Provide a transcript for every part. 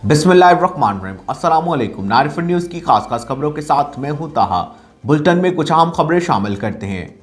बिस्मिल्लाहिर्रहमानिर्रहीम। अस्सलामुअलैकुम। नारिफिन न्यूज़ की खास खबरों के साथ मैं हूं ताहा। बुलेटिन में कुछ अहम खबरें शामिल करते हैं।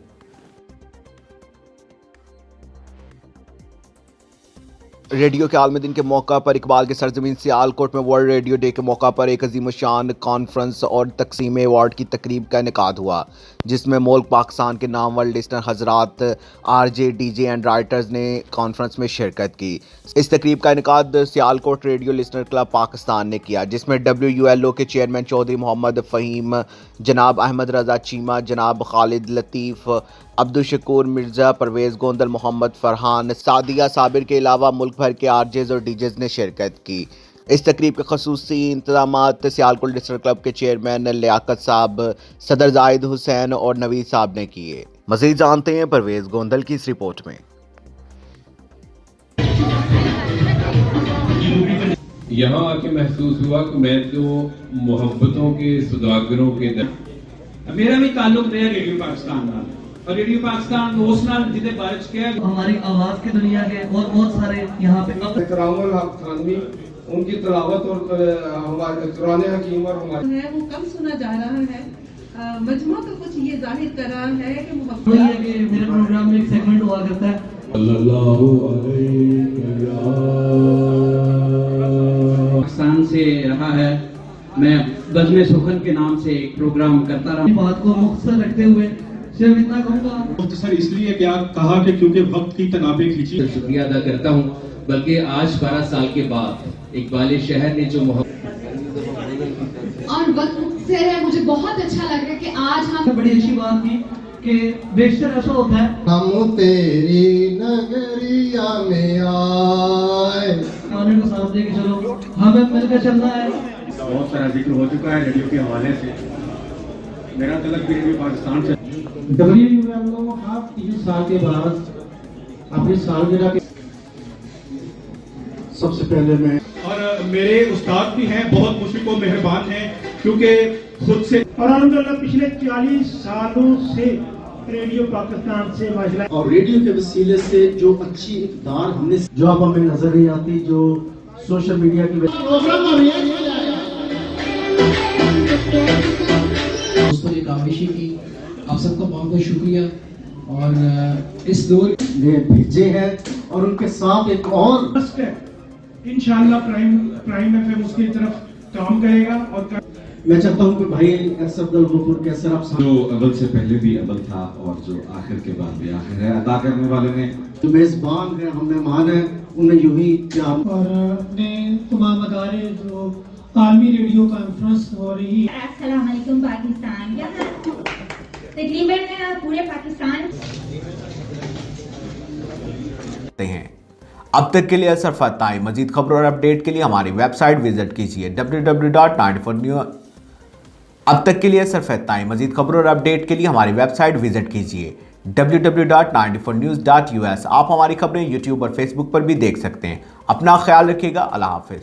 रेडियो के आलमी दिन के मौका पर इकबाल के सरजमीन सियालकोट में वर्ल्ड रेडियो डे के मौका पर एक अजीम-उश-शान कॉन्फ्रेंस और तकसीम अवार्ड की तकरीब का इनेकाद हुआ, जिसमें मुल्क पाकिस्तान के नामवर लिस्नर हजरात, आरजे, डीजे एंड राइटर्स ने कॉन्फ्रेंस में शिरकत की। इस तकरीब का इनेकाद Sialkot radio listener club Pakistan ने किया, जिसमें WULO के चेयरमैन चौधरी मोहम्मद फ़हीम, जनाब अहमद रज़ा चीमा, जनाब खालिद लतीफ़, अब्दुल शकूर मिर्ज़ा, परवेज़ गोंदल, मोहम्मद फ़रहान, सादिया साबिर के अलावा मुल्क भर के आरजेज़ और डीजेज़ ने शिरकत की। इस तकरीब के खसूसी इंतज़ामात सियालकोट लिस्नर क्लब के चेयरमैन लियाकत साहब, सदर जाहिद हुसैन और नवीद साहब ने किए। मज़ीद जानते हैं परवेज़ गोंदल की इस रिपोर्ट में। यहाँ आके महसूस हुआ कि मैं तो मोहब्बतों के सौदागरों के मेरा भी ताल्लुक है रेडियो पाकिस्तान नाल और रेडियो पाकिस्तान दोस्त नाल जिदे बारिश के हमारी आवाज की दुनिया के और बहुत सारे यहाँ पे इकरामुल हक थानवी उनकी तिलावत और हमारे कुरान हकीम और हमारे है वो कम सुना जा रहा है। मजमू तो कुछ ये जाहिर कर रहा है कि वही है कि मेरे प्रोग्राम में एक सेगमेंट हुआ करता है पाकिस्तान से रहा है। मैं बज़्म सुखन के नाम से एक प्रोग्राम करता रहा। बात को मुख्तसर रखते हुए सिर्फ इतना कहूँगा, मुख्तसर इसलिए क्या कहा कि क्योंकि वक्त की तनाबे खींची। शुक्रिया अदा करता हूँ, बल्कि आज 12 साल के बाद इकबाल शहर ने जो और वक्त से है, मुझे बहुत अच्छा लग रहा है कि आज हम बड़ी अच्छी बात की कि बेशतर ऐसा होता है हम तेरी नगरिया में आए गाने को साथ दे के चलो, हमें मिलकर चलना है। बहुत सारा जिक्र हो चुका है रेडियो के हवाले से। मेरा तलक भी रेडियो पाकिस्तान से। WULO 30 साल के बाद अपनी सालगिरह के सबसे पहले मैं और मेरे उस्ताद भी हैं, बहुत मुझको मेहरबान हैं क्योंकि खुद से और अल्हम्दुलिल्लाह पिछले 40 सालों से रेडियो पाकिस्तान से माशाल्लाह और रेडियो के वसीले से जो अच्छी इक़दार हमने जो अब हमें नजर नहीं आती, जो सोशल मीडिया की दोस्तों ने काबिशी की, आप सबका बहुत बहुत शुक्रिया। और इस दौर में भेजे हैं और उनके साथ एक और इंशाल्लाह प्राइम FM उसकी तरफ काम करेगा। और मैं चाहता हूँ कि भाई एस अब्दुल गफूर कैसर आप जो अव्वल से पहले भी अव्वल था और जो आखिर के बाद भी आखिर है, अदा करने वाले ने जो मेजबान है, हम मेहमान हैं, उन्हें यूं ही और अपने तमाम अदारे जो आलमी रेडियो कॉन्फ्रेंस हो रही है। अस्सलाम वालेकुम पाकिस्तान, तकरीबन पूरे पाकिस्तान हैं। अब तक के लिए सिर्फ इतना ही। मजीद खबरों और अपडेट के लिए हमारी वेबसाइट विजिट कीजिए www.94news। अब तक के लिए सिर्फ इतना ही। मजीद खबरों और अपडेट के लिए हमारी वेबसाइट विजिट कीजिए www.94news.us। आप हमारी खबरें यूट्यूब और फेसबुक पर भी देख सकते हैं। अपना ख्याल रखिएगा। अल्लाह हाफिज।